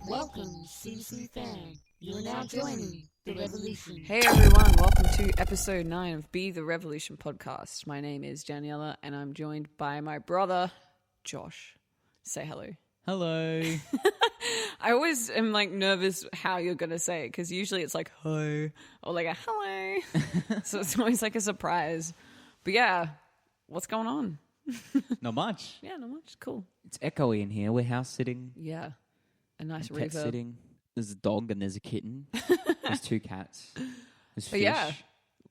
Welcome, CC fan. You are now joining the revolution. Hey everyone, welcome to episode 9 of Be the Revolution podcast. My name is Daniella and I'm joined by my brother, Josh. Say hello. Hello. I always am like nervous how you're going to say it because usually it's like ho or like a hello. So it's always like a surprise. But yeah, what's going on? Not much. Yeah, not much. Cool. It's echoey in here. We're house sitting, Yeah. A nice pet reverb. sitting. There's a dog and there's a kitten. There's 2 cats. There's But fish. yeah,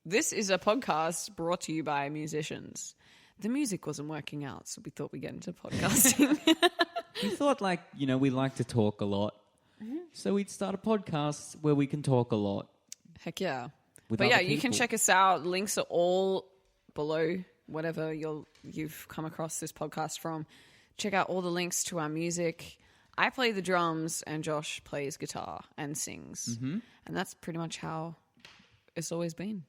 this is a podcast brought to you by musicians. The music wasn't working out, so we thought we'd get into podcasting. We thought we like to talk a lot. Mm-hmm. So we'd start a podcast where we can talk a lot. Heck yeah. With But yeah, other you can people. check us out. Links are all below whatever you've come across this podcast from. Check out all the links to our music. I play the drums and Josh plays guitar and sings. Mm-hmm. And that's pretty much how it's always been.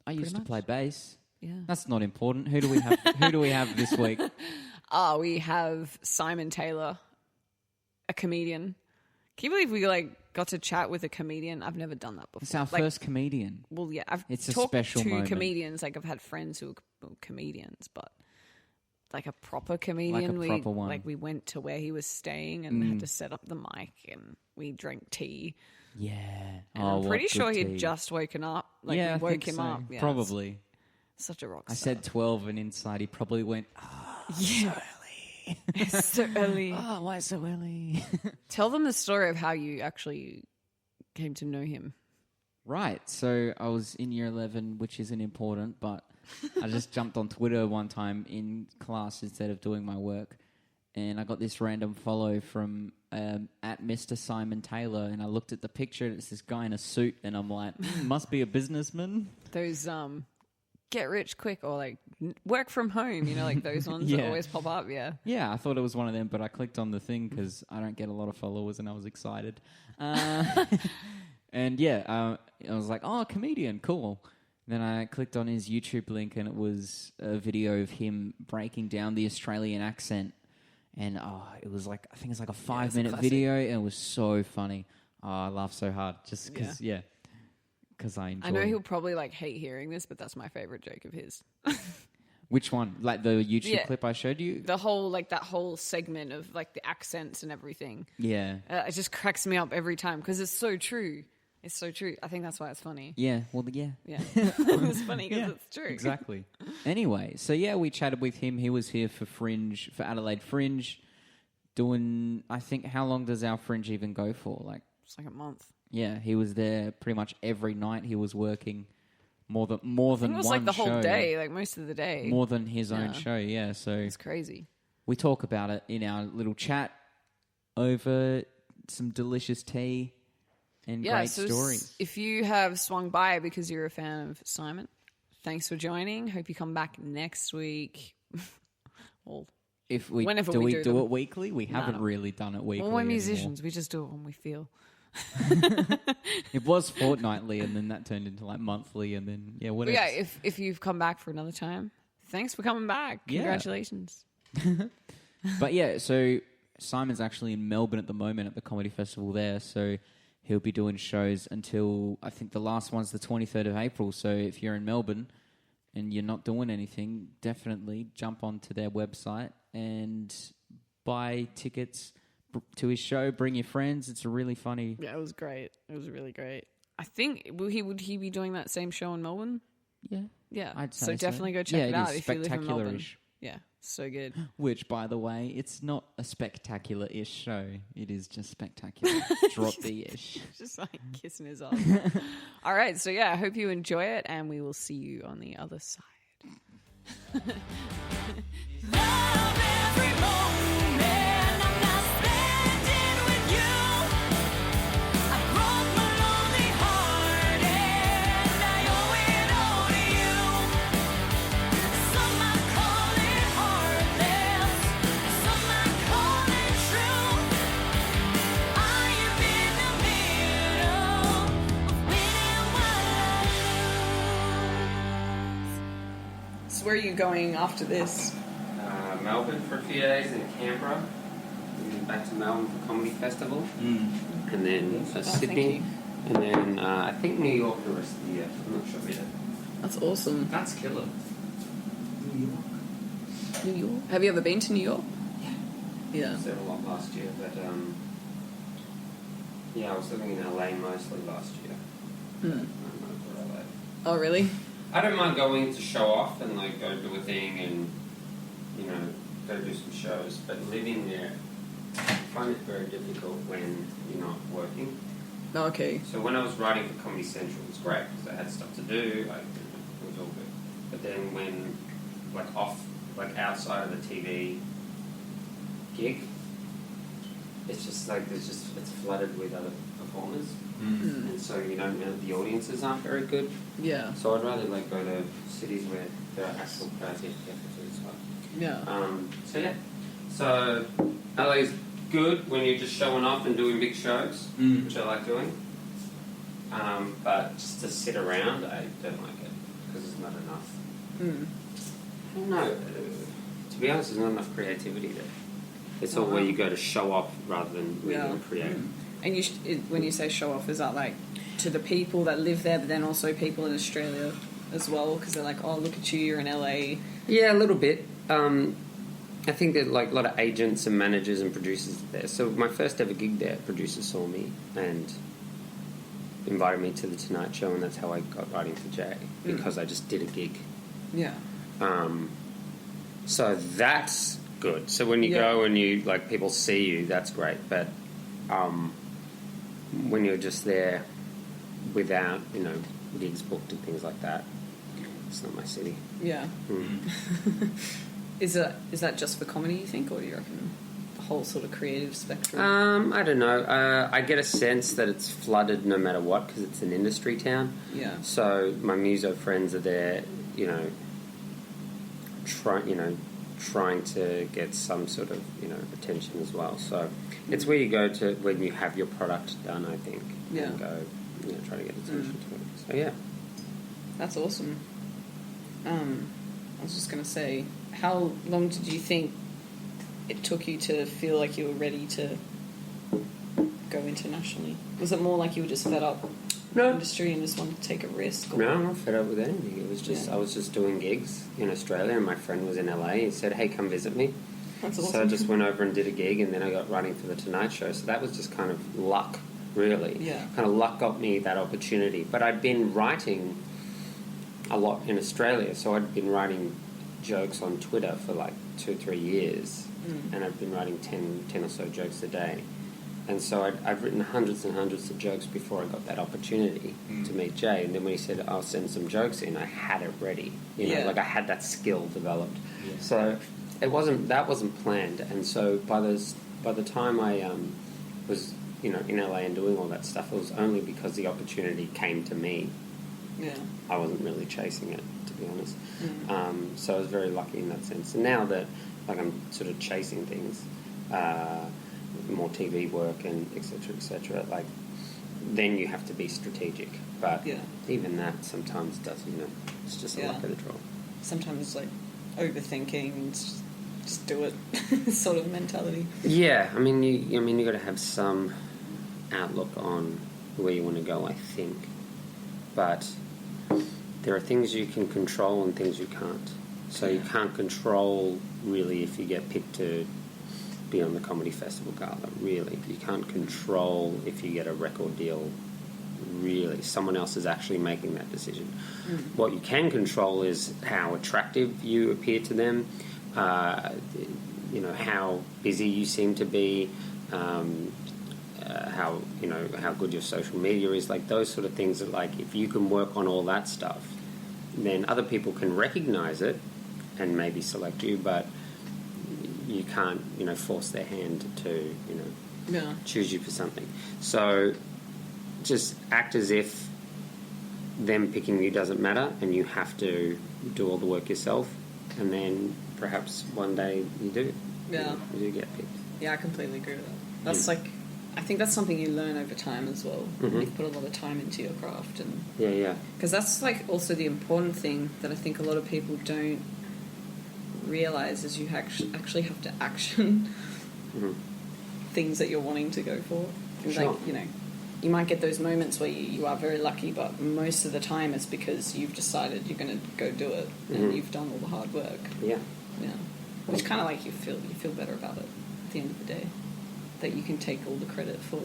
I used to play bass. Yeah. That's not important. Who do we have? Who do we have this week? We have Simon Taylor, a comedian. Can you believe we got to chat with a comedian? I've never done that before. It's our first comedian. Well, yeah, I've It's a talked special to moment. comedians. Like I've had friends who are comedians, but like a proper comedian, Like a proper one. we went to where he was staying and had to set up the mic and we drank tea. Yeah. And Oh, I'm what pretty sure good he'd tea. just woken up. Like yeah, we I woke think him so. up. Yeah, Probably. it's such a rock I star. said 12 and inside he probably went, yeah, it's so early. oh, why so early? Tell them the story of how you actually came to know him. Right. So I was in year 11, which isn't important, but I just jumped on Twitter one time in class instead of doing my work. And I got this random follow from at Mr. Simon Taylor. And I looked at the picture and it's this guy in a suit. And I'm like, must be a businessman. Those get rich quick or like work from home, like those ones that Yeah. always pop up. Yeah. Yeah, I thought it was one of them, but I clicked on the thing because I don't get a lot of followers and I was excited. And yeah, I was like, oh, comedian, cool. Then I clicked on his YouTube link and it was a video of him breaking down the Australian accent. And it was like, I think it's like a 5-minute classic. video and it was so funny. Oh, I laughed so hard just because, because I enjoy I know he'll probably hate hearing this, but that's my favorite joke of his. Which one? Like the YouTube Yeah. clip I showed you? The whole that whole segment of the accents and everything. Yeah. It just cracks me up every time because it's so true. It's so true. I think that's why it's funny. Yeah, well, yeah. Yeah, it's funny because Yeah, it's true. Exactly. Anyway, so yeah, we chatted with him. He was here for Adelaide Fringe, doing, I think, how long does our Fringe even go for? It's like a month. Yeah, he was there pretty much every night. He was working more than I think one it was the whole show. day, most of the day. More than his own Yeah. show, yeah. So It's crazy. we talk about it in our little chat over some delicious tea and great so stories. if you have swung by because you're a fan of Simon, thanks for joining. Hope you come back next week. Well, If we whenever do, we we do do them. it weekly. We haven't really done it weekly. we're anymore. musicians. We just do it when we feel. It was fortnightly, and then that turned into monthly, and then But whatever. yeah, if you've come back for another time, thanks for coming back. Yeah. Congratulations. But yeah, so Simon's actually in Melbourne at the moment at the comedy festival there, so he'll be doing shows until I think the last one's the 23rd of April. So if you're in Melbourne and you're not doing anything, definitely jump onto their website and buy tickets to his show. Bring your friends. It's really funny. Yeah, it was great. It was really great. I think would he be doing that same show in Melbourne? Yeah. Yeah. I'd say so definitely go check Yeah, it out is if you live in Melbourne. spectacular-ish. Yeah, so good. Which, by the way, it's not a spectacular-ish show. It is just spectacular. Drop the ish. Just kissing his ass. All right, so yeah, I hope you enjoy it, and we will see you on the other side. Love every moment I'm not spending with you. I broke my lonely heart and I owe it all to you. Some might call it heartless, some might call it true. I am in the middle of winning while I lose. So where are you going after this? Melbourne for a few days and Canberra. then back to Melbourne for Comedy Festival, Mm. and then thank Sydney, you. and then I think New York the rest of the year. I'm not sure yet. That's awesome. That's killer. New York. New York. Have you ever been to New York? Yeah. I said a lot last year, but yeah, I was living in LA mostly last year. Hmm. I don't know for LA. Oh, really? I don't mind going to show off and like go do a thing and you know go do some shows, but living there, I find it very difficult when you're not working. Oh, okay. So when I was writing for Comedy Central, it was great because I had stuff to do. Like it was all good. But then when like outside of the TV gig, it's just like it's flooded with other performers, Mm. and so you don't know the audiences aren't very good. Yeah. So I'd rather like go to cities where there are actual crowds here as well. Yeah. So yeah, so LA's good when you're just showing off and doing big shows, Mm. which I like doing. But just to sit around, I don't like it because there's not enough. Mm. I don't know. To be honest, there's not enough creativity there. It's all where you go to show off rather than really Yeah. create. And when you say show off, is that like to the people that live there, but then also people in Australia as well? Because they're like, oh, look at you, you're in LA. Yeah, a little bit. I think that like a lot of agents and managers and producers there. So my first ever gig there, producers saw me and invited me to the Tonight Show, and that's how I got writing for Jay because I just did a gig. Yeah. So that's good. So when you go and you like people see you, that's great. But when you're just there without gigs booked and things like that, it's not my city. Yeah. Mm. Is that just for comedy, you think, or do you reckon the whole sort of creative spectrum? I don't know. I get a sense that it's flooded no matter what because it's an industry town. Yeah. So my muso friends are there, trying to get some sort of attention as well. So it's where you go to when you have your product done, I think. Yeah. And go, try to get attention to it. So yeah. That's awesome. I was just gonna say, how long did you think it took you to feel like you were ready to go internationally? Was it more like you were just fed up with the industry and just wanted to take a risk? Or? No, I'm not fed up with anything. It was just I was just doing gigs in Australia, and my friend was in LA. He said, "Hey, come visit me." That's awesome. So I just went over and did a gig, and then I got writing for the Tonight Show. So that was just kind of luck, really. Yeah. Kind of luck got me that opportunity. But I'd been writing a lot in Australia, so I'd been writing jokes on Twitter for like 2-3 years, and I've been writing 10 or so jokes a day. And so I've written hundreds and hundreds of jokes before I got that opportunity to meet Jay. And then when he said, I'll send some jokes in, I had it ready. Like I had that skill developed. Yeah. So that wasn't planned. And so by the time I was in LA and doing all that stuff, it was only because the opportunity came to me. Yeah. I wasn't really chasing it, to be honest. So I was very lucky in that sense. And now that I'm sort of chasing things, more TV work and et cetera, like then you have to be strategic. But even that sometimes doesn't. It's just a luck of the draw. Sometimes it's like overthinking and just do it sort of mentality. Yeah, I mean you got to have some outlook on where you want to go, I think. But there are things you can control and things you can't. So you can't control really if you get picked to be on the Comedy Festival Gala, really. You can't control if you get a record deal, really. Someone else is actually making that decision. What you can control is how attractive you appear to them, how busy you seem to be, how good your social media is, like those sort of things that, like, if you can work on all that stuff, then other people can recognize it and maybe select you, but you can't, force their hand to, choose you for something. So just act as if them picking you doesn't matter and you have to do all the work yourself, and then perhaps one day you do. Yeah. You do get picked. Yeah, I completely agree with that. That's I think that's something you learn over time as well. You've put a lot of time into your craft, and Yeah. because that's like also the important thing that I think a lot of people don't realize is you actually have to action. things that you're wanting to go for. Things Sure. like, you know, you might get those moments where you are very lucky, but most of the time it's because you've decided you're going to go do it and Mhm. you've done all the hard work. Yeah. Yeah, which kind of like you feel better about it at the end of the day, that you can take all the credit for,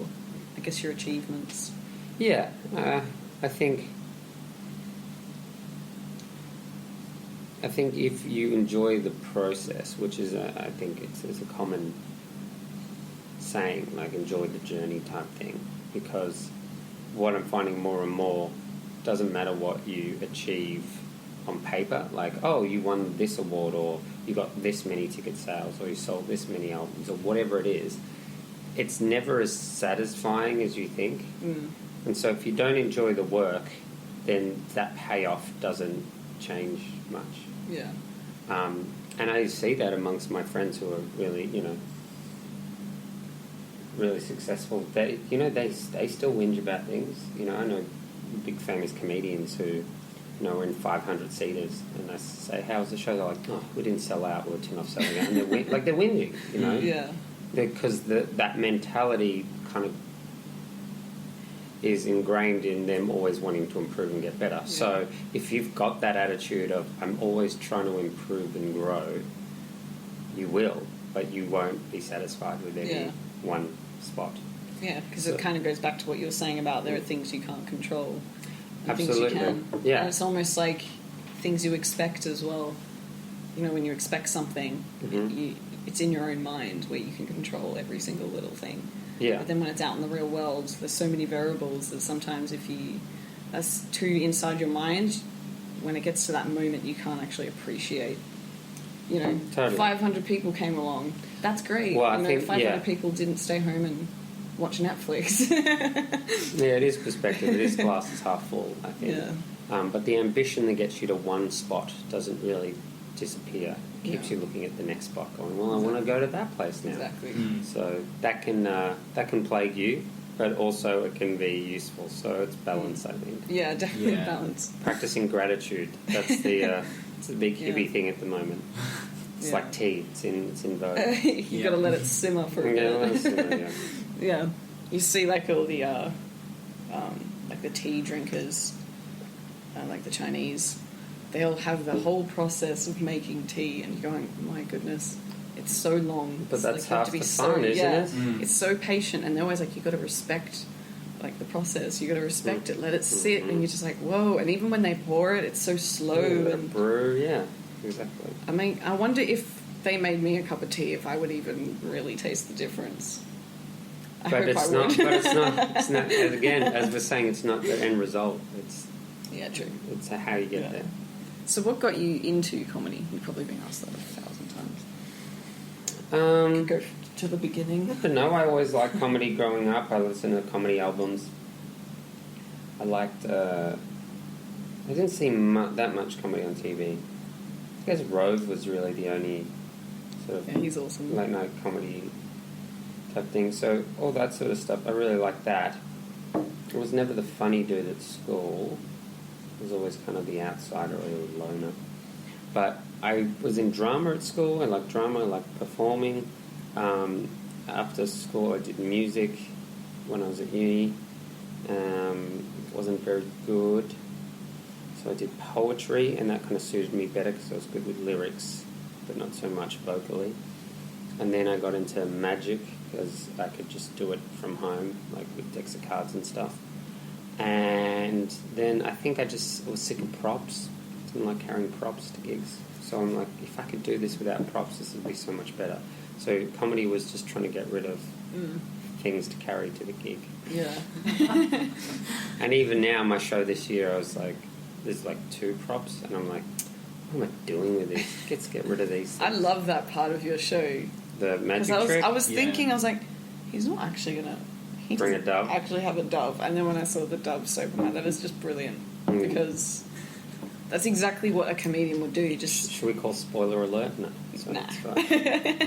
I guess, your achievements. Yeah. I think if you enjoy the process, which is I think it's a common saying, like enjoy the journey type thing, because what I'm finding more and more, doesn't matter what you achieve on paper, like, oh, you won this award, or you got this many ticket sales, or you sold this many albums, or whatever it is, it's never as satisfying as you think. And so if you don't enjoy the work, then that payoff doesn't change much. Yeah. And I see that amongst my friends who are really, really successful. They still whinge about things. I know big famous comedians who, are in 500 seaters, and I say, "How's the show?" They're like, "Oh, we didn't sell out. We were 10 off selling out," and they're whinging, Yeah. because that mentality kind of is ingrained in them always wanting to improve and get better. Yeah. So if you've got that attitude of I'm always trying to improve and grow, you will, but you won't be satisfied with any one spot. Yeah, because So- it kind of goes back to what you were saying about there are things you can't control and Absolutely. things you can. Yeah. And it's almost like things you expect as well. When you expect something, Mhm. it's in your own mind where you can control every single little thing. Yeah. But then when it's out in the real world, there's so many variables that sometimes if that's too inside your mind, when it gets to that moment, you can't actually appreciate. Totally. 500 people came along. That's great. Well, I think, 500 yeah. people didn't stay home and watch Netflix. Yeah, it is perspective. It is glass is half full, I think. Yeah. But the ambition that gets you to one spot doesn't really disappear. It keeps No. you looking at the next spot, going, "Well, I want to go to that place now." Exactly. So that can plague you, but also it can be useful. So it's balance, I think. Yeah, definitely Yeah. balance. Practicing gratitude. That's the it's the big hippie Yeah. thing at the moment. It's Yeah. like tea. It's in vogue. You Yeah. got to let it simmer for a Yeah, bit. yeah. Yeah, you see like all the like the tea drinkers, like the Chinese, they all have the whole process of making tea, and you're going, my goodness, it's so long. But It's that's like, you have half to be the so, fun, isn't yeah, it? It's so patient, and they're always like, you got to respect like the process. You got to respect it, let it sit, and you're just like, whoa. And even when they pour it, it's so slow. And brew, yeah, exactly. I mean, I wonder if they made me a cup of tea, if I would even really taste the difference. I But hope it's I not. would. But it's not. It's not. As again, as we're saying, it's not the end result. Yeah, true. It's how you get Yeah. there. So what got you into comedy? You've probably been asked that 1,000 times. Go to the beginning. I don't know. I always liked comedy growing up. I listened to comedy albums. I liked. I didn't see that much comedy on TV. I guess Rove was really the only sort of Yeah, he's awesome. late night comedy type thing. So all that sort of stuff, I really liked that. I was never the funny dude at school. I was always kind of the outsider or the loner. But I was in drama at school. I liked drama. I liked performing. After school, I did music when I was at uni. It wasn't very good. So I did poetry, and that kind of suited me better because I was good with lyrics, but not so much vocally. And then I got into magic because I could just do it from home, like with decks of cards and stuff. And then I think I just was sick of props. I didn't like carrying props to gigs. So I'm like, if I could do this without props, this would be so much better. So comedy was just trying to get rid of things to carry to the gig. Yeah. And even now, my show this year, I was like, there's like 2 props, and I'm like, what am I doing with this? Let's get rid of these I things. love that part of your show. The magic I trick. was Yeah. thinking, I was like, he's not actually going to... He Bring a doesn't dove. actually have a dove. And then when I saw the dove soap, I'm like, that is just brilliant. Mm. Because that's exactly what a comedian would do. You just... Should we call spoiler alert? No. So Nah. it's fine.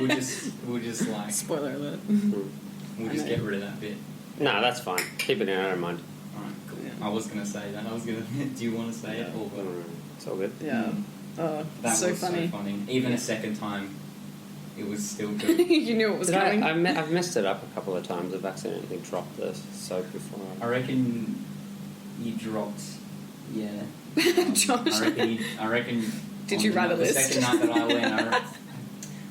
We'll just like Spoiler alert. we'll just I get know. rid of that bit. No, that's fine. Keep it in. I don't mind. Alright, cool. Yeah. I was gonna say that. I was gonna. Do you want to say it? Or It's all good. Yeah. Oh, that so was funny. so funny. Even a second time, it was still good. You knew it was coming. I've messed it up a couple of times. I've accidentally dropped the soap before. I reckon you dropped. Yeah. Josh. I reckon. Did you write a list? The second night that I went,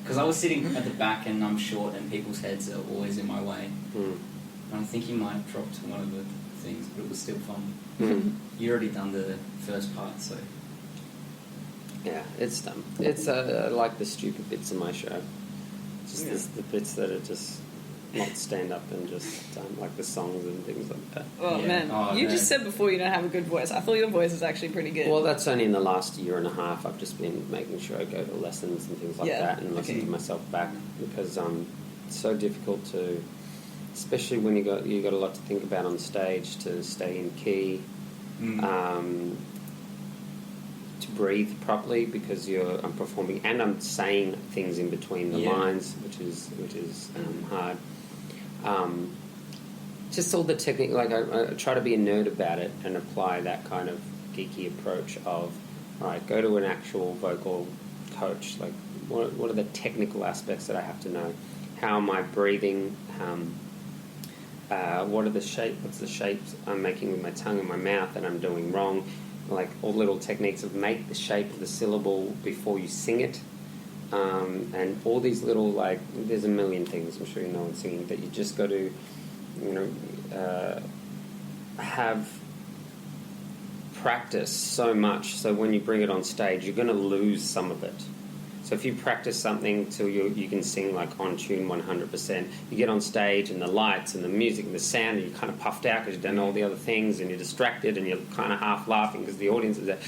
because I was sitting at the back and I'm short and people's heads are always in my way. Mm. And I think you might have dropped one of the things, but it was still fun. Mm. You already done the first part, so. Yeah, it's dumb. It's I like the stupid bits of my show. Just the bits that are just not stand up and just like the songs and things like that. Oh, Yeah. man. Oh, You man. just said before you don't have a good voice. I thought your voice is actually pretty good. Well, that's only in the last year and a half. I've just been making sure I go to lessons and things like Yeah, that and listen okay. to myself back because it's so difficult to, especially when you got a lot to think about on stage, to stay in key, to breathe properly because I'm performing and I'm saying things in between the lines, which is hard. Just all the technique, like I try to be a nerd about it and apply that kind of geeky approach of, all right, go to an actual vocal coach. Like, what are the technical aspects that I have to know? How am I breathing? What are the what's the shapes I'm making with my tongue and my mouth that I'm doing wrong? Like all little techniques of make the shape of the syllable before you sing it. And all these little, like, there's a million things, I'm sure you know in singing, that you just got to, have practice so much so when you bring it on stage, you're going to lose some of it. So if you practice something till you can sing like on tune 100%, you get on stage and the lights and the music and the sound and you're kind of puffed out because you've done all the other things and you're distracted and you're kind of half laughing because the audience is there.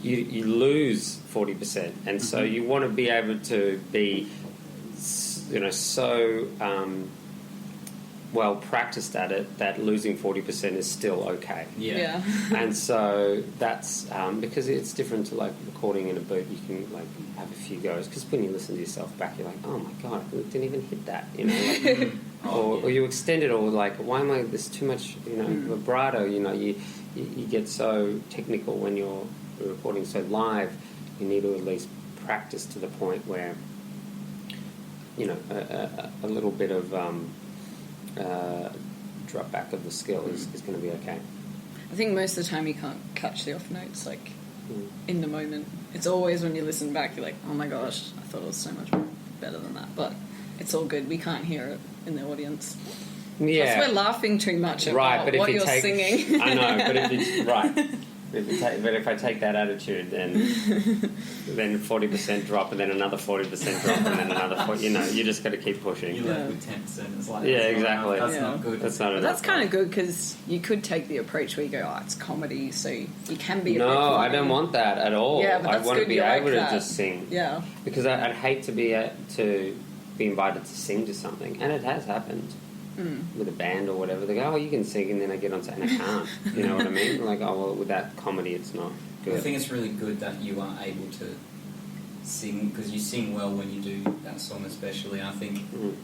You lose 40%, and so you want to be able to be, so well practiced at it that losing 40% is still okay. Yeah. And so that's because it's different to like recording in a booth. You can like have a few goes because when you listen to yourself back, you're like, oh my god, I didn't even hit that, like, or you extend it, or like, why am I? There's too much, vibrato. You get so technical when you're recording so live. You need to at least practice to the point where a little bit of drop back of the skill is going to be okay. I think most of the time you can't catch the off notes, like, in the moment. It's always when you listen back, you're like, oh my gosh, I thought it was so much better than that. But it's all good. We can't hear it in the audience. Yeah, Plus we're laughing too much about but if what you you're take, singing. I know, but if it's right. But if I take that attitude, then 40% drop, and then another 40% drop, and then another 40. You just got to keep pushing. You left with 10%. It's like, Yeah, that's exactly. Not enough. That's Yeah. not good. That's not But enough. that's kind of good because you could take the approach where you go, oh, it's comedy, so you can be a bit No, I funny. don't want that at all. Yeah, but I that's want to good be you like able that. to just sing. Yeah. Because I'd hate to be invited to sing to something, and it has happened with a band or whatever. They go, "Oh, you can sing," and then I get on stage and I can't. You know what I mean? Like, oh well, with that comedy, it's not good. I think it's really good that you are able to sing, because you sing well when you do that song especially. I think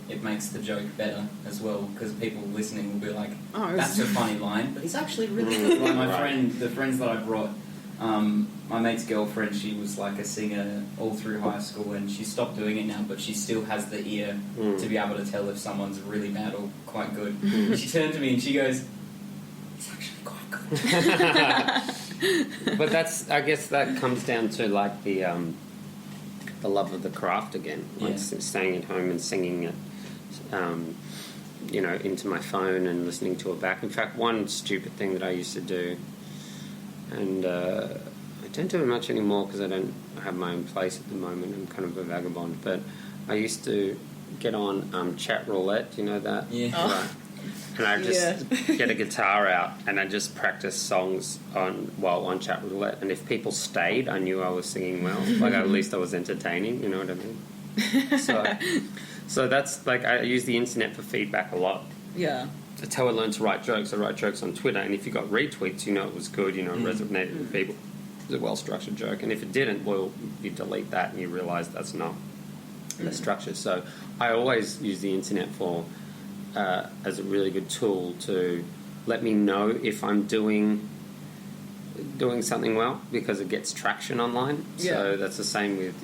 it makes the joke better as well, because people listening will be like, Oh, that's a funny line, but it's actually really good. Like the friends that I brought, my mate's girlfriend, she was like a singer all through high school, and she stopped doing it now, but she still has the ear to be able to tell if someone's really bad or quite good. She turned to me and she goes, it's actually quite good. But I guess that comes down to like the love of the craft again, like staying at home and singing it, into my phone and listening to it back. In fact, one stupid thing that I used to do, and I don't do it much anymore because I don't have my own place at the moment. I'm kind of a vagabond, but I used to get on chat roulette. Do you know that? Yeah. Oh. Right. And I just get a guitar out and I just practice songs on chat roulette. And if people stayed, I knew I was singing well. Like at least I was entertaining. You know what I mean? So that's like I use the internet for feedback a lot. Yeah. That's how I learned to write jokes. I write jokes on Twitter, and if you got retweets, it was good. It resonated with people. It was a well-structured joke, and if it didn't, well, you delete that and you realise that's not the structure. So I always use the internet for as a really good tool to let me know if I'm doing something well, because it gets traction online. Yeah. So that's the same with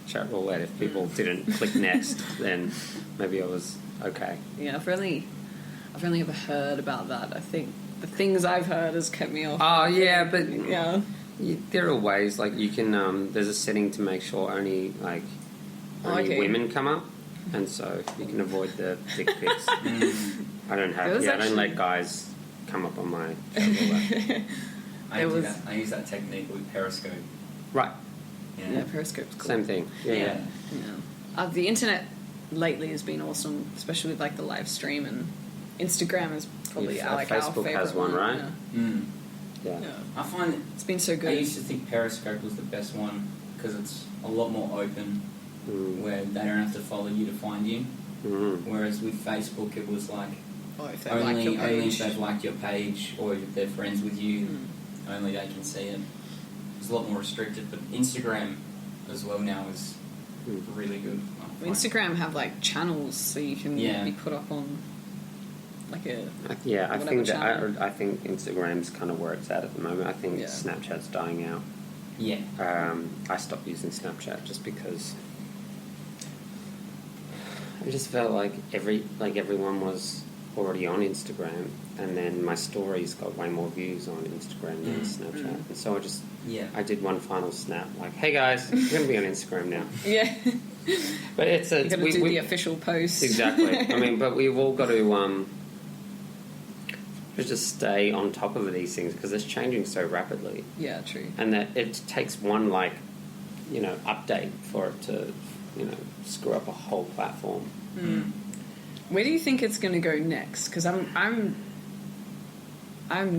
chat roulette. If people didn't click next, then maybe I was okay. Yeah, I've only ever heard about that. I think the things I've heard has kept me off. Oh yeah, but Yeah. there are ways like you can. There's a setting to make sure only Okay. women come up, and so you can avoid the dick pics. I don't There was I don't actually- let guys come up on my chat roulette. I There do was- that. I use that technique with Periscope. Right, Yeah, Periscope's cool. same thing. Yeah. Yeah. The internet lately has been awesome, especially with like the live stream, and Instagram is probably If, our Facebook favorite has one, right? Yeah. Mm. Yeah. Yeah. I find It's been so I good. used to think Periscope was the best one because it's a lot more open, Mm. where they don't have to follow you to find you. Mm. Whereas with Facebook, it was like Oh, if they like your only if page. they've liked your page or if they're friends with you, Mm. only they can see it. It's a lot more restricted. But Instagram as well now is Mm. really good. I find. Instagram have like channels, so you can Yeah. be put up on like a. Yeah, I Whatever think channel. I think Instagram's kind of where it's at the moment. I think Yeah. Snapchat's dying out. Yeah. I stopped using Snapchat just because I just felt like everyone was already on Instagram, and then my stories got way more views on Instagram than Snapchat, and so Yeah. I did one final snap like, "Hey guys, we're going to be on Instagram now." Yeah. But it's You got to do the official post. exactly. I mean, but we've all got to just stay on top of these things because it's changing so rapidly. Yeah, true. And that it takes one update for it to screw up a whole platform. Where do you think it's going to go next? Because I'm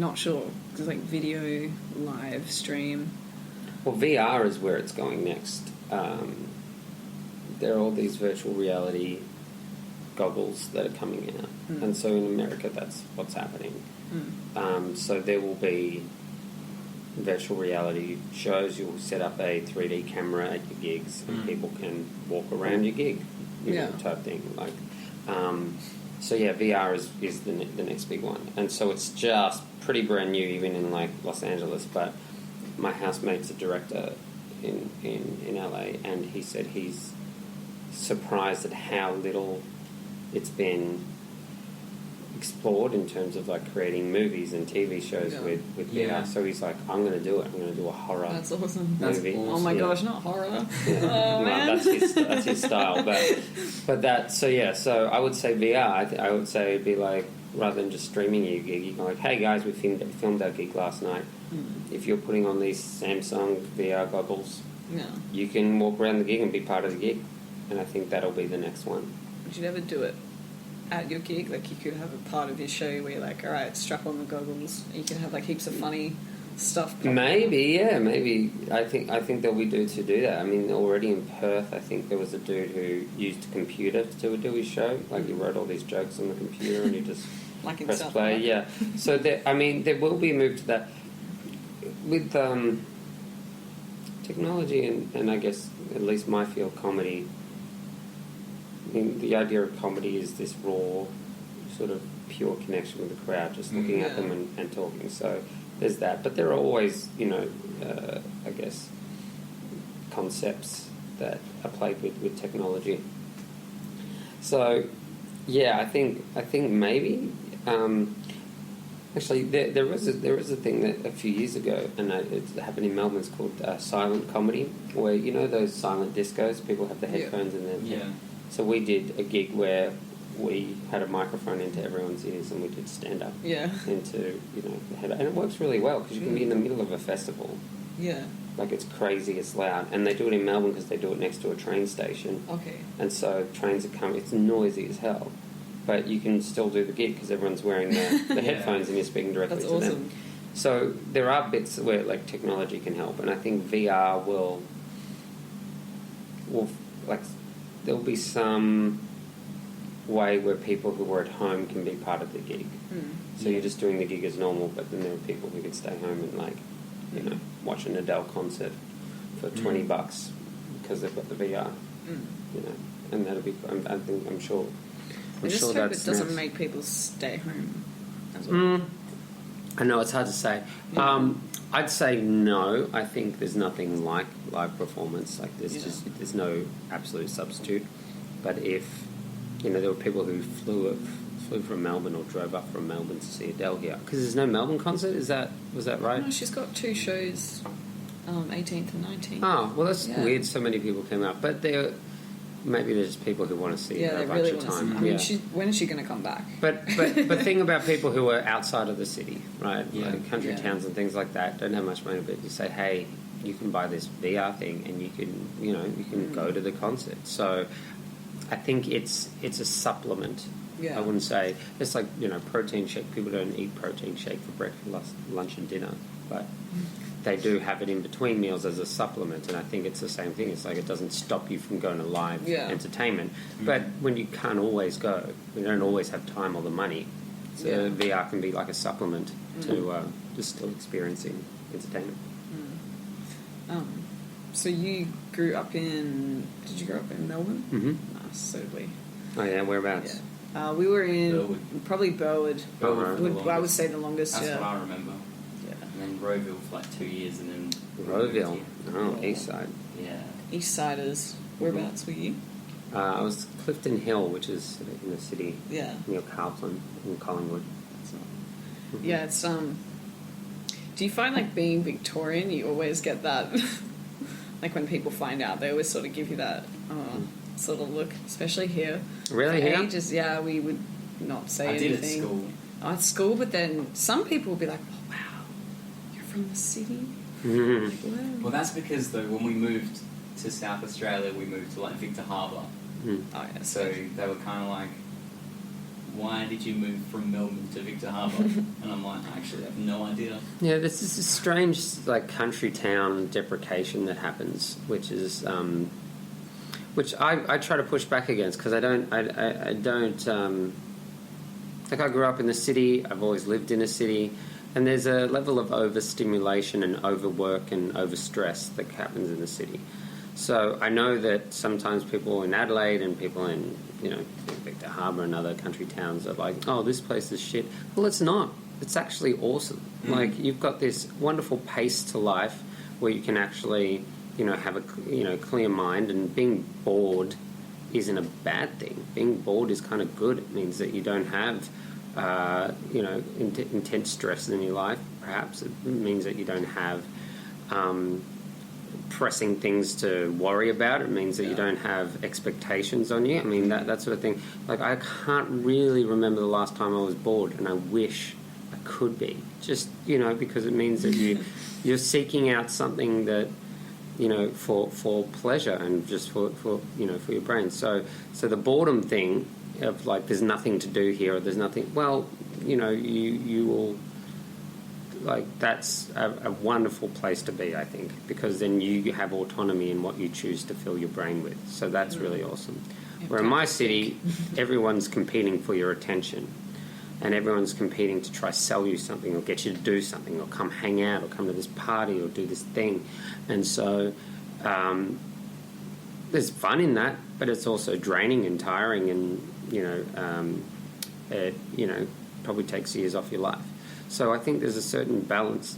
not sure. Because like video, live stream. Well, VR is where it's going next. There are all these virtual reality goggles that are coming out, and so in America that's what's happening. So there will be virtual reality shows. You'll set up a 3D camera at your gigs, and people can walk around your gig, type thing. Like, so yeah, VR is the next big one, and so it's just pretty brand new, even in like Los Angeles. But my housemate's a director in LA, and he said he's surprised at how little it's been explored in terms of like creating movies and TV shows with VR. Yeah. So he's like, I'm going to do it. I'm going to do a horror That's awesome. movie. Oh my Yeah. gosh, not horror. Yeah. Oh Well, man. that's his style. But that, so yeah, so I would say VR. I would say it'd be like, rather than just streaming your gig, you can like, hey guys, we filmed our gig last night. If you're putting on these Samsung VR goggles, Yeah. you can walk around the gig and be part of the gig. And I think that'll be the next one. Would you ever do it at your gig? Like you could have a part of your show where you're like, all right, strap on the goggles. You can have like heaps of funny stuff. pop up. Maybe, yeah, maybe. I think there'll be dudes who do that. I mean, already in Perth, I think there was a dude who used a computer to do his show. Like he wrote all these jokes on the computer and you just Like in press South play. America. Yeah. So there will be a move to that with technology and I guess at least my field, comedy. I mean, the idea of comedy is this raw, sort of pure connection with the crowd, just looking at Yeah. them and talking. So there's that, but there are always, I guess, concepts that are played with technology. So, yeah, I think maybe. Actually, there is a thing that a few years ago, and it happened in Melbourne. It's called silent comedy, where those silent discos. People have the Yeah. headphones in their Yeah. So we did a gig where we had a microphone into everyone's ears and we did stand up Yeah. into the head, and it works really well because you can be in the middle of a festival, Yeah. like it's crazy, it's loud, and they do it in Melbourne because they do it next to a train station, Okay. and so trains are coming. It's noisy as hell, but you can still do the gig because everyone's wearing the headphones and you're speaking directly That's to awesome. them. So there are bits where like technology can help, and I think VR will like there'll be some way where people who are at home can be part of the gig. So you're just doing the gig as normal, but then there are people who can stay home and like watch an Adele concert for $20 because they've got the VR. And that'll be. I'm sure. I just sure hope that's it doesn't next. make people stay home as well. I know it's hard to say. I'd say no. I think there's nothing like live performance. Like there's no absolute substitute. But if there were people who flew from Melbourne or drove up from Melbourne to see Adele here, because there's no Melbourne concert. Was that right? No, she's got 2 shows, 18th and 19th. Oh well, that's Yeah. weird. So many people came out, but maybe there's people who want to see Yeah, her they a bunch really of want to time. see. I mean, when is she going to come back? But think about people who are outside of the city, right? Yeah. Like country Yeah. towns and things like that don't have much money, but you say, hey, you can buy this VR thing and you can go to the concert. So I think it's a supplement. Yeah. I wouldn't say it's like protein shake. People don't eat protein shake for breakfast, lunch, and dinner, but they do have it in between meals as a supplement, and I think it's the same thing. It's like it doesn't stop you from going to live entertainment. But when you can't always go, you don't always have time or the money, so VR can be like a supplement to just still experiencing entertainment. So you grew up in... Did you grow up in Melbourne? Mm-hmm. Nice, so did we. Oh yeah, whereabouts? Yeah. We were in... Burwood. Probably Burwood. Burwood for the I would longest. say the longest, That's yeah. what I remember. Yeah. And then Rowville for like 2 years, and then Rowville. Oh, east side. Yeah. East Siders. Whereabouts were you? I was Clifton Hill, which is in the city Yeah. near Carlton in Collingwood. Yeah, it's... Do you find, like, being Victorian, you always get that... like, when people find out, they always sort of give you that sort of look, especially here. Really, For here? ages, yeah, we would not say I anything. did at school. Oh, at school, but then some people would be like, oh, wow, you're from the city? Mhm. Like, wow. Well, that's because though when we moved to South Australia, we moved to like Victor Harbour. Mm. Oh, yeah, So they were kind of like, "Why did you move from Melbourne to Victor Harbour?" And I'm like, "I actually have no idea." Yeah, this is a strange like country town deprecation that happens, which is which I try to push back against because I don't like I grew up in the city. I've always lived in a city, and there's a level of overstimulation and overwork and overstress that happens in the city. So I know that sometimes people in Adelaide and people in Victor Harbour and other country towns are like, oh, this place is shit. Well, it's not. It's actually awesome. Like you've got this wonderful pace to life where you can actually have a clear mind, and being bored isn't a bad thing. Being bored is kind of good. It means that you don't have intense stress in your life. Perhaps it means that you don't have pressing things to worry about. It means that you don't have expectations on you. I mean, that sort of thing. Like, I can't really remember the last time I was bored, and I wish I could be. Just, because it means that you're seeking out something that, for pleasure and just for your brain. So the boredom thing of, like, there's nothing to do here, or there's nothing, well, you will... Like, that's a wonderful place to be, I think, because then you have autonomy in what you choose to fill your brain with. So that's really awesome. Where in my city, everyone's competing for your attention, and everyone's competing to try sell you something or get you to do something or come hang out or come to this party or do this thing. And so there's fun in that, but it's also draining and tiring, and, it probably takes years off your life. So I think there's a certain balance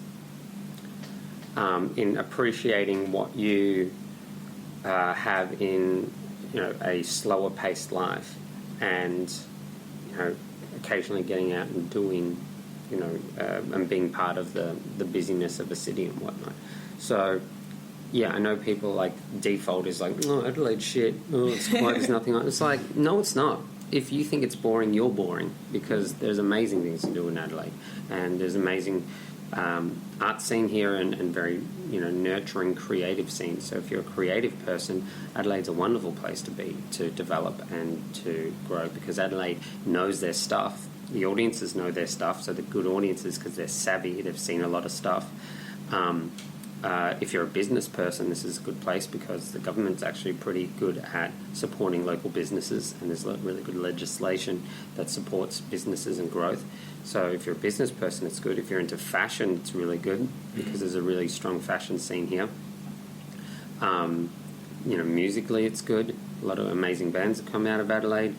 in appreciating what you have in a slower paced life, and occasionally getting out and doing and being part of the busyness of a city and whatnot. So yeah, I know people like default is like, oh, Adelaide shit, oh, it's quiet, there's nothing on it. It's like, no, it's not. If you think it's boring, you're boring, because there's amazing things to do in Adelaide, and there's amazing art scene here, and very nurturing creative scene. So if you're a creative person, Adelaide's a wonderful place to be, to develop and to grow, because Adelaide knows their stuff. The audiences know their stuff, so the good audiences, because they're savvy, they've seen a lot of stuff. If you're a business person, this is a good place because the government's actually pretty good at supporting local businesses, and there's really good legislation that supports businesses and growth. So if you're a business person, it's good. If you're into fashion, it's really good because there's a really strong fashion scene here. Musically, it's good. A lot of amazing bands that come out of Adelaide.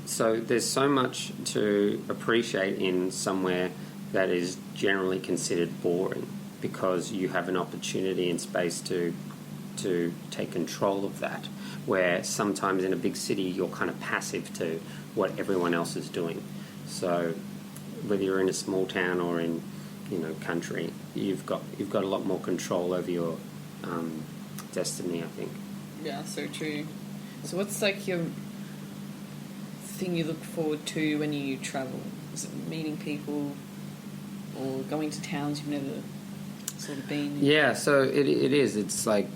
So there's so much to appreciate in somewhere that is generally considered boring because you have an opportunity and space to take control of that, where sometimes in a big city you're kind of passive to what everyone else is doing. So whether you're in a small town or in country, you've got a lot more control over your destiny, I think. Yeah, so true. So what's like your thing you look forward to when you travel? Is it meeting people or going to towns you've never sort of been? Yeah, so it is. It's like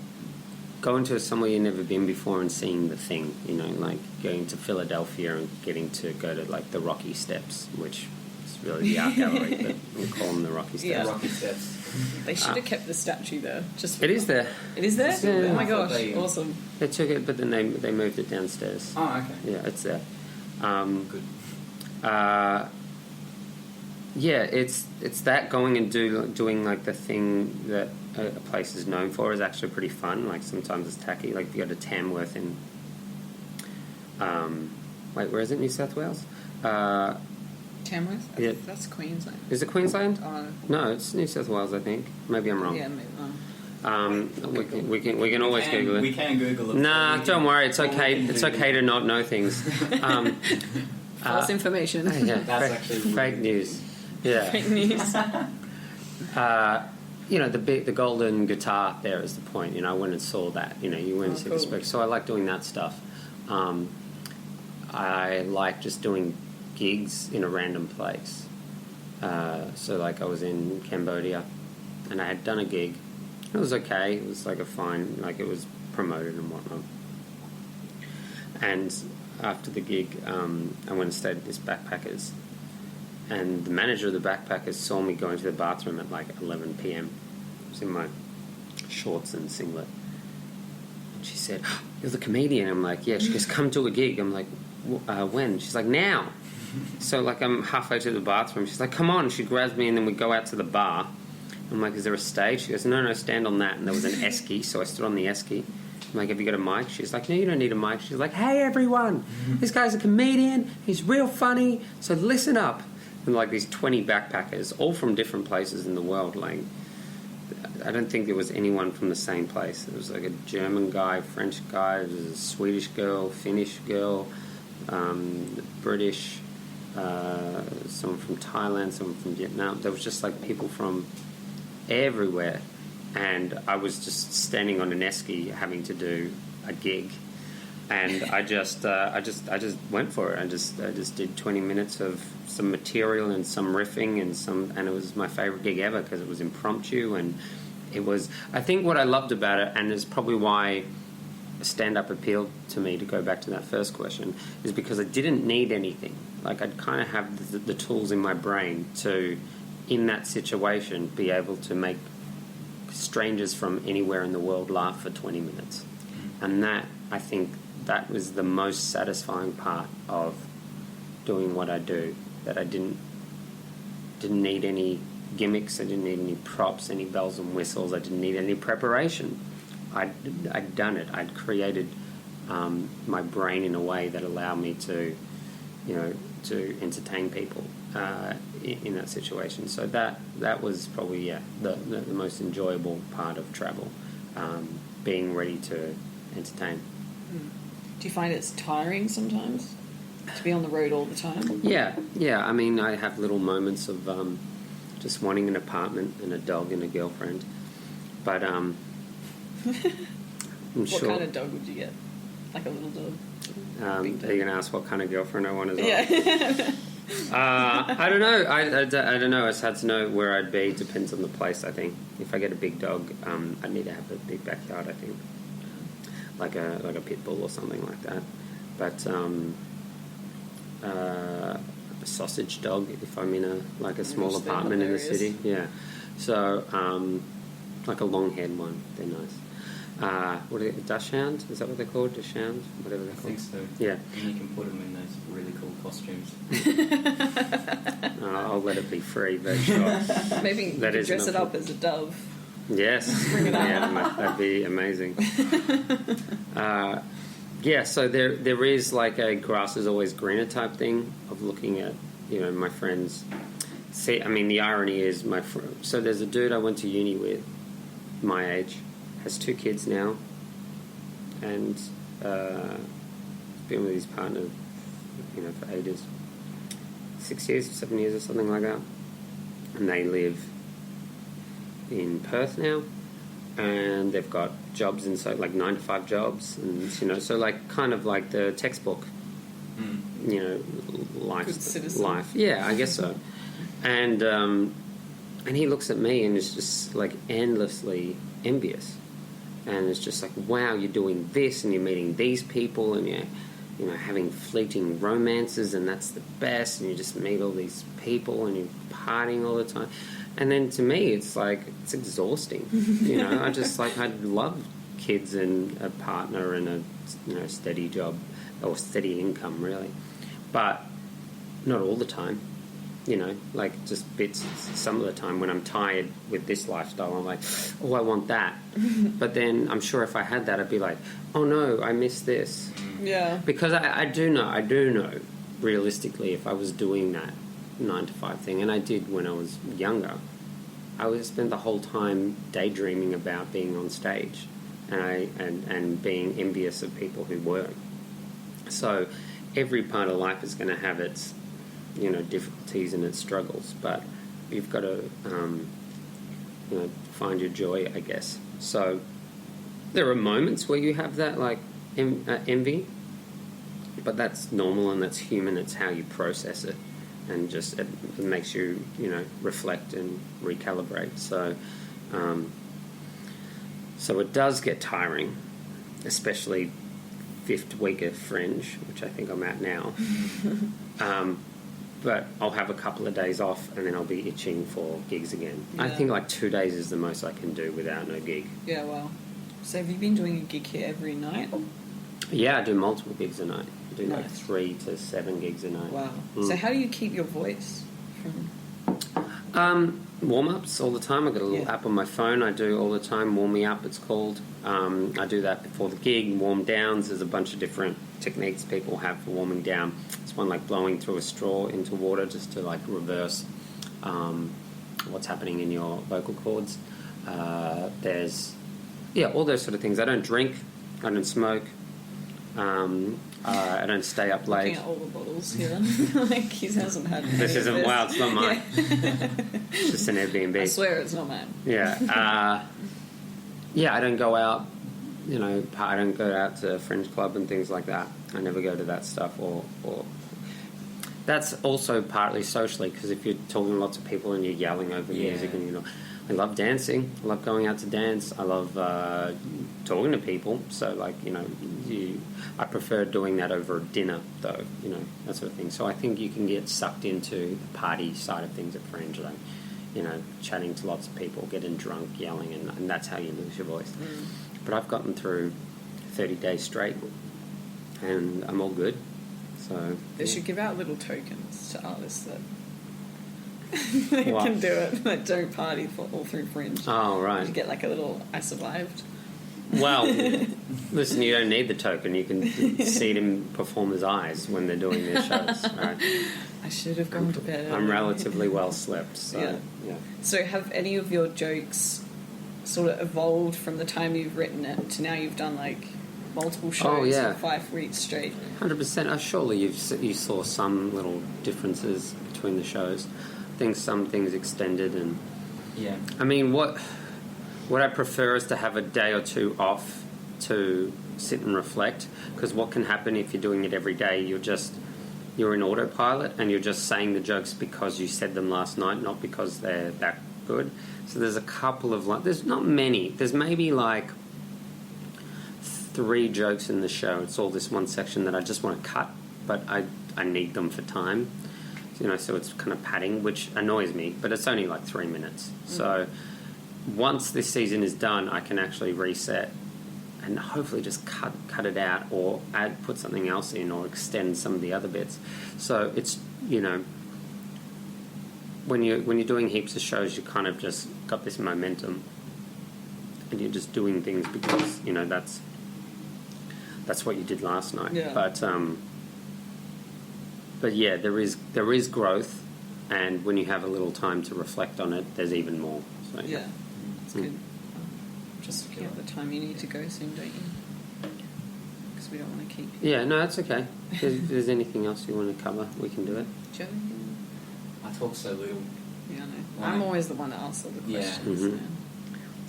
going to somewhere you've never been before and seeing the thing, like going to Philadelphia and getting to go to like the Rocky Steps, which is really the art gallery, but we call them the Rocky Steps. Yeah. Rocky Steps. They should have kept the statue there. Just It is there. It is there? Yeah. Oh my I thought gosh, they- awesome. They took it, but then they moved it downstairs. Oh, okay. Yeah, it's there. Good. Yeah, it's that going and doing like the thing that a place is known for is actually pretty fun. Like sometimes it's tacky. Like if you go to Tamworth in, where is it? New South Wales? Tamworth? Yeah. That's Queensland. Is it Queensland? Oh, No, it's New South Wales, I think. Maybe I'm wrong. yeah, maybe. We can always Google it. We can Google it. Nah, We can- don't worry. It's or we okay. can It's Google okay to not know things. False information. Yeah, That's actually fake news. Yeah. Fake news. The golden guitar there is the point. I went and saw that. You went and see the cool. spec. So I like doing that stuff. I like just doing gigs in a random place. So like I was in Cambodia, and I had done a gig. It was okay. It was like a fine, like it was promoted and whatnot. And after the gig, I went and stayed at this backpackers. And the manager of the backpackers saw me going to the bathroom at like 11 p.m. I was in my shorts and singlet. And she said, "Oh, you're the comedian." I'm like, "Yeah." She goes, "Come to a gig." I'm like, "When?" She's like, "Now." So like I'm halfway to the bathroom. She's like, "Come on." She grabs me and then we go out to the bar. I'm like, "Is there a stage?" She goes, "No, stand on that." And there was an esky, so I stood on the esky. I'm like, "Have you got a mic?" She's like, "No, you don't need a mic." She's like, "Hey everyone, this guy's a comedian. He's real funny. So listen up." And like these 20 backpackers, all from different places in the world. Like, I don't think there was anyone from the same place. It was like a German guy, French guy, there was a Swedish girl, Finnish girl, British, someone from Thailand, someone from Vietnam. There was just like people from everywhere, and I was just standing on an esky having to do a gig, and I just went for it. I just did 20 minutes of some material and some riffing and it was my favorite gig ever because it was impromptu, and it was, I think what I loved about it, and is probably why stand-up appealed to me, to go back to that first question, is because I didn't need anything. Like I'd kind of have the tools in my brain to, in that situation, be able to make strangers from anywhere in the world laugh for 20 minutes. And that, I think, that was the most satisfying part of doing what I do, that I didn't need any gimmicks, I didn't need any props, any bells and whistles, I didn't need any preparation. I'd done it. I'd created my brain in a way that allowed me to, to entertain people in that situation. So that was probably the most enjoyable part of travel, being ready to entertain. Do you find it's tiring sometimes to be on the road all the time? Yeah. I mean, I have little moments of just wanting an apartment and a dog and a girlfriend, but I'm What sure. kind of dog would you get? Like a little dog? Are you going to ask what kind of girlfriend I want as well? Yeah. I don't know. I don't know. It's hard to know where I'd be. Depends on the place, I think. If I get a big dog, I need to have a big backyard, I think. Like a pit bull or something like that. But a sausage dog if I'm in a small Which they're not apartment in the there is. city. Yeah. So like a long-haired one. They're nice. What are they? Dachshund? Is that what they're called? Dachshund? Whatever they're I called. think so. Yeah. And you can put them in those really cool costumes. I'll let it be free, but sure. Maybe you That could is dress it enough. up as a dove. Yes. Bring it Yeah, that'd be amazing. Yeah, so there is like a grass is always greener type thing of looking at, my friends See, I mean, the irony is so there's a dude I went to uni with, my age, has 2 kids now, and been with his partner, for ages, 6 years, 7 years, or something like that, and they live in Perth now, and they've got jobs inside, like 9-to-5 jobs, and so like kind of like the textbook, life. Good citizen. Life, yeah, I guess so. And he looks at me and is just like endlessly envious, and it's just like, wow, you're doing this and you're meeting these people and you're having fleeting romances, and that's the best, and you just meet all these people and you're partying all the time. And then to me, it's like, it's exhausting. I just like, I'd love kids and a partner and a steady job or steady income, really, but not all the time. Like just bits. Some of the time when I'm tired with this lifestyle, I'm like, oh, I want that. But then I'm sure if I had that, I'd be like, oh no, I miss this. Yeah. Because I do know, realistically, if I was doing that 9-to-5 thing, and I did when I was younger, I would spend the whole time daydreaming about being on stage, and being envious of people who weren't. So every part of life is going to have its difficulties and its struggles, but you've got to find your joy, I guess. So there are moments where you have that like envy, but that's normal and that's human. It's how you process it, and just it makes you reflect and recalibrate. So so it does get tiring, especially 5th week of Fringe, which I think I'm at now. But I'll have a couple of days off and then I'll be itching for gigs again. Yeah. I think like 2 days is the most I can do without no gig. Yeah, well. So have you been doing a gig here every night? Yeah, I do multiple gigs a night. I do like Nice. 3 to 7 gigs a night. Wow. So how do you keep your voice from... Warm-ups all the time. I've got a little app on my phone I do all the time. Warm Me Up, it's called. I do that before the gig. Warm downs, there's a bunch of different techniques people have for warming down. It's one like blowing through a straw into water just to like reverse what's happening in your vocal cords. There's all those sort of things. I don't drink, I don't smoke, I don't stay up late. Looking at all the bottles here. Like, he hasn't had any This of isn't, this. wow, it's not mine. It's just an Airbnb. I swear it's not mine. Yeah. I don't go out, I don't go out to Fringe Club and things like that. I never go to that stuff, or that's also partly socially, because if you're talking to lots of people and you're yelling over music, and I love dancing, I love going out to dance, I love talking to people, so like, I prefer doing that over dinner though, that sort of thing. So I think you can get sucked into the party side of things at Fringe, like, chatting to lots of people, getting drunk, yelling, and that's how you lose your voice. But I've gotten through 30 days straight, and I'm all good. So They should give out little tokens to artists that they What? can do it, that don't party for all through Fringe. Oh, right. You get like a little "I survived." Well, listen, you don't need the token. You can see them perform as eyes when they're doing their shows. Right? I should have gone to bed. I'm early. relatively well slept, so Yeah. yeah. So have any of your jokes sort of evolved from the time you've written it to now you've done like multiple shows Oh, yeah. for 5 weeks straight? 100%. Surely you saw some little differences between the shows. I think some things extended, and Yeah. I mean, what I prefer is to have a day or two off to sit and reflect, because what can happen if you're doing it every day, you're in autopilot and you're just saying the jokes because you said them last night, not because they're that good. So there's a couple of there's not many. There's maybe like 3 jokes in the show. It's all this one section that I just want to cut, but I need them for time. So it's kind of padding, which annoys me, but it's only like 3 minutes. So once this season is done, I can actually reset and hopefully just cut it out, or put something else in, or extend some of the other bits. So it's when you're doing heaps of shows, you kind of just got this momentum, and you're just doing things because that's what you did last night. Yeah. But yeah, there is growth, and when you have a little time to reflect on it, there's even more. So, Yeah, it's good. Just looking at the time you need to go soon, don't you? Because we don't want to keep. Yeah, no, that's okay. If there's anything else you want to cover, we can do it. Do you have anything? I talk so little. Yeah, I know. Why? I'm always the one that asks all the Yeah. questions. Mhm.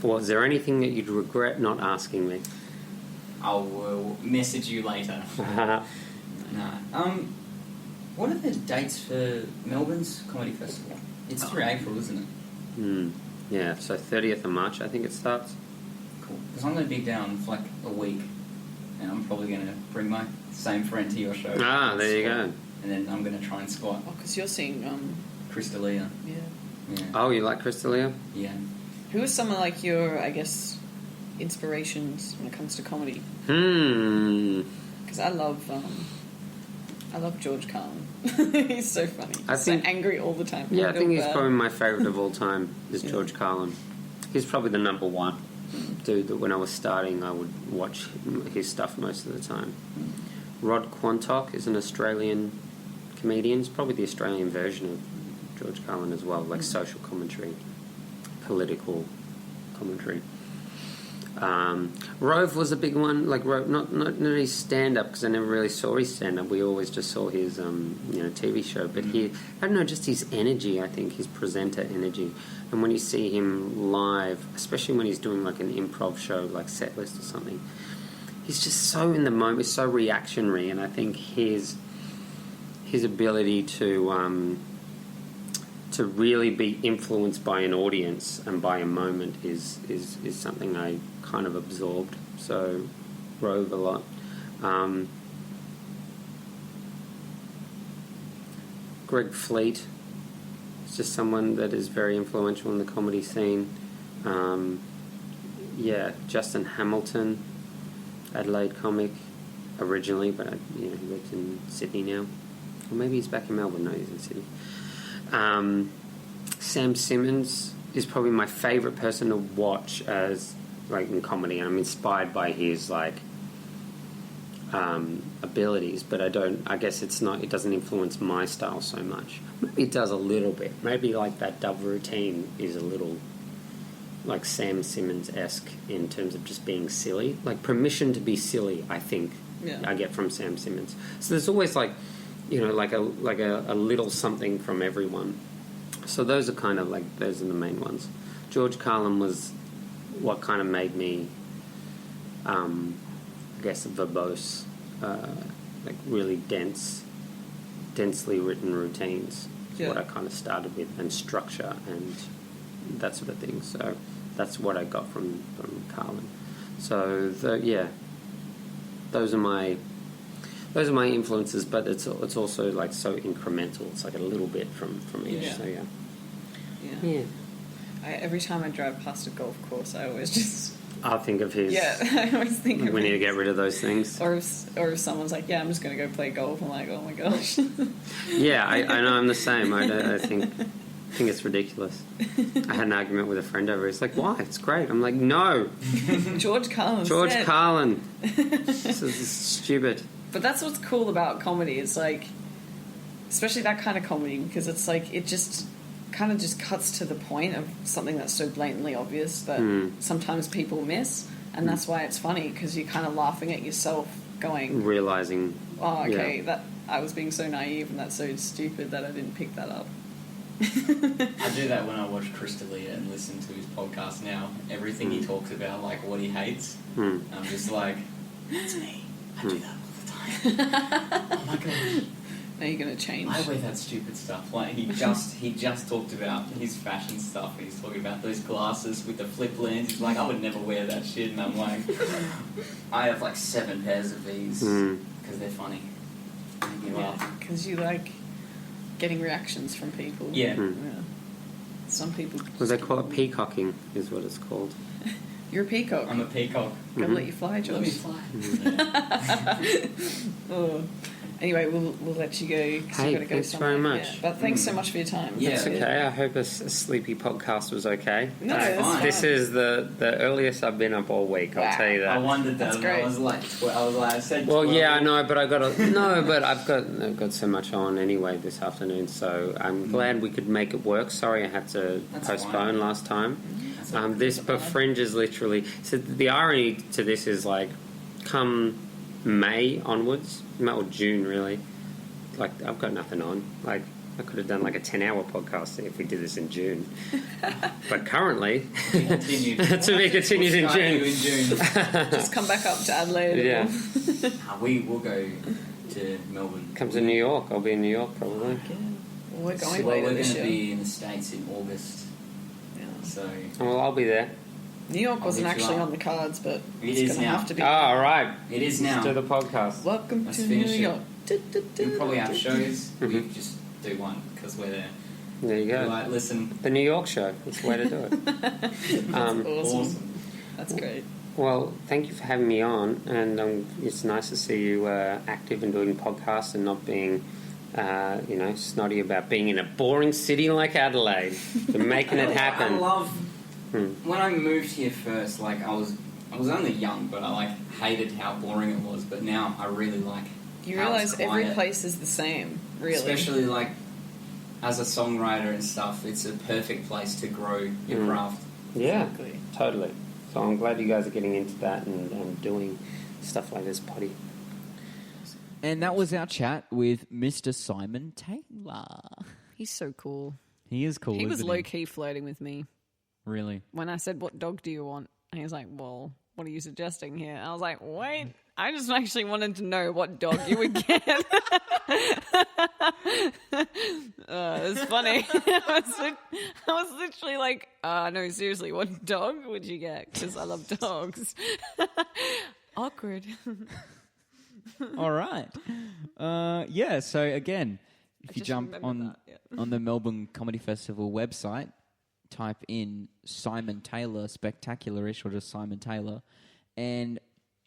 Was there anything that you'd regret not asking me? I will message you later. Nah. What are the dates for Melbourne's Comedy Festival? It's through April, isn't it? Yeah, so 30th of March, I think it starts. Cool. Because I'm going to be down for like a week, and I'm probably going to bring my same friend to your show. Ah, there you Squat. go. And then I'm going to try and squat. Oh, because you're seeing, Crystalia. yeah. Yeah. Oh, you like Crystalia? Yeah. Who are some of like your, I guess, inspirations when it comes to comedy? Because I love George Carlin. He's so funny. I He's think- so angry all the time. Yeah, I think he's Little probably my favourite of all time, is Yeah. George Carlin. He's probably the number one dude that when I was starting I would watch his stuff most of the time. Rod Quantock is an Australian comedian. He's probably the Australian version of George Carlin as well, like social commentary, political commentary. Rove was a big one, like Rove, not his stand-up, because I never really saw his stand-up. We always just saw his TV show. But he, I don't know, just his energy. I think his presenter energy, and when you see him live, especially when he's doing like an improv show, like Set List or something, he's just so in the moment. He's so reactionary, and I think his ability to really be influenced by an audience and by a moment is something I kind of absorbed. So, Rove a lot. Greg Fleet is just someone that is very influential in the comedy scene. Justin Hamilton, Adelaide comic originally, but he lives in Sydney now. Or maybe he's back in Melbourne. No, he's in Sydney. Sam Simmons is probably my favourite person to watch as like in comedy, and I'm inspired by his like abilities, but I guess it doesn't influence my style so much. Maybe it does a little bit. Maybe like that Dove routine is a little like Sam Simmons-esque in terms of just being silly, like permission to be silly. I think I get from Sam Simmons. So there's always like like a little something from everyone. So those are kind of like, those are the main ones. George Carlin was what kind of made me, I guess, verbose, like really densely written routines. Is what I kind of started with, and structure and that sort of thing. So that's what I got from Carlin. So those are my influences, but it's also like so incremental. It's like a little bit from each. Yeah. So Yeah. Every time I drive past a golf course, I always just I'll think of his. Yeah, I always think of we need to his. get rid of those things. Or if someone's like, yeah, I'm just going to go play golf, I'm like, oh my gosh. Yeah, I know, I'm the same. I think it's ridiculous. I had an argument with a friend over it. He's like, why? It's great. I'm like, no. George Carlin. George said. Carlin. This is stupid. But that's what's cool about comedy. It's like, especially that kind of comedy, because it's like, it just kind of just cuts to the point of something that's so blatantly obvious that sometimes people miss. And that's why it's funny, because you're kind of laughing at yourself going, Realizing. oh, okay, that I was being so naive and that's so stupid that I didn't pick that up. I do that when I watch Crystalia and listen to his podcast now. Everything he talks about, like what he hates, I'm just like, that's me. I do that all the time. Oh my god. Now you're going to change. I wear that stupid stuff. Like he just talked about his fashion stuff. He's talking about those glasses with the flip lens. He's like, I would never wear that shit. And I'm like, I have like 7 pairs of these because they're funny. You are. Because you like getting reactions from people. Yeah. Some people. Well, they call it peacocking, is what it's called. You're a peacock. I'm a peacock. Gotta let you fly, Josh. Let me fly. Oh. Anyway, we'll let you go. 'Cause Hey, you've got to go thanks somewhere. very much. Yeah. But thanks so much for your time. Yeah. It's okay. I hope a sleepy podcast was okay. No, that's fine. This is the earliest I've been up all week. I'll Wow. tell you that. I wondered that. That's and great. I was like, I said. Well, 12. yeah, I know, but I've got so much on anyway this afternoon. So I'm glad we could make it work. Sorry, I had to That's postpone fine. last time. That's This Befringe is literally. So the irony to this is like, come May onwards, or June really. Like I've got nothing on. Like I could have done like a 10-hour podcast if we did this in June. But currently, To be continued. to be continued in We'll start you June. in June. Just come back up to Adelaide. Yeah. We will go to Melbourne. Come to New York. I'll be in New York probably. Yeah. Well, we're going Well, later we're this going to year. be in the States in August. Yeah. So Well, I'll be there. New York I'll wasn't hit you actually up. on the cards, but It it's is going to now. have to be. Oh, all right. it is Let's now. do the podcast. Welcome Let's to New finish it. York. We'll probably have shows. We Mhm. just do one because we're there. There you We're go. like, listen, The New York show. That's the way to do it. Awesome. awesome. That's great. Well, thank you for having me on, and it's nice to see you active and doing podcasts and not being, snotty about being in a boring city like Adelaide. You're making it I happen. love Hmm. when I moved here first. Like I was only young, but I like hated how boring it was. But now I really like. You how realise it's every quiet. place is the same, really. Especially like as a songwriter and stuff, it's a perfect place to grow your Mm. craft. Yeah, Exactly. totally. So I'm glad you guys are getting into that and doing stuff like this, potty. And that was our chat with Mr. Simon Taylor. He's so cool. He is cool. He was isn't low key flirting with me Really? when I said, "What dog do you want?" And he was like, "Well, what are you suggesting here?" I was like, "Wait, I just actually wanted to know what dog you would get." It was funny. I was literally like, "No, seriously, what dog would you get?" Because I love dogs. Awkward. All right. Yeah. So again, if you just jump remembered on that, yeah. on the Melbourne Comedy Festival website, type in Simon Taylor Spectacularish or just Simon Taylor, and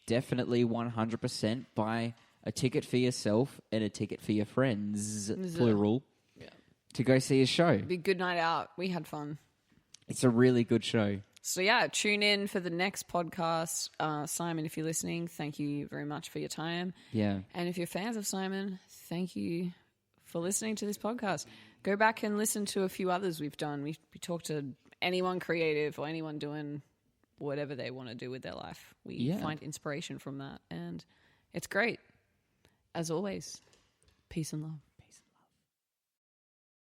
definitely 100% buy a ticket for yourself and a ticket for your friends, plural, Yeah. to go see a show. It'd be a good night out. We had fun. It's a really good show. So yeah, tune in for the next podcast. Simon, if you're listening, thank you very much for your time. Yeah. And if you're fans of Simon, thank you for listening to this podcast. Go back and listen to a few others we've done. We talked to anyone creative or anyone doing whatever they want to do with their life. We find inspiration from that. And it's great. As always, peace and love.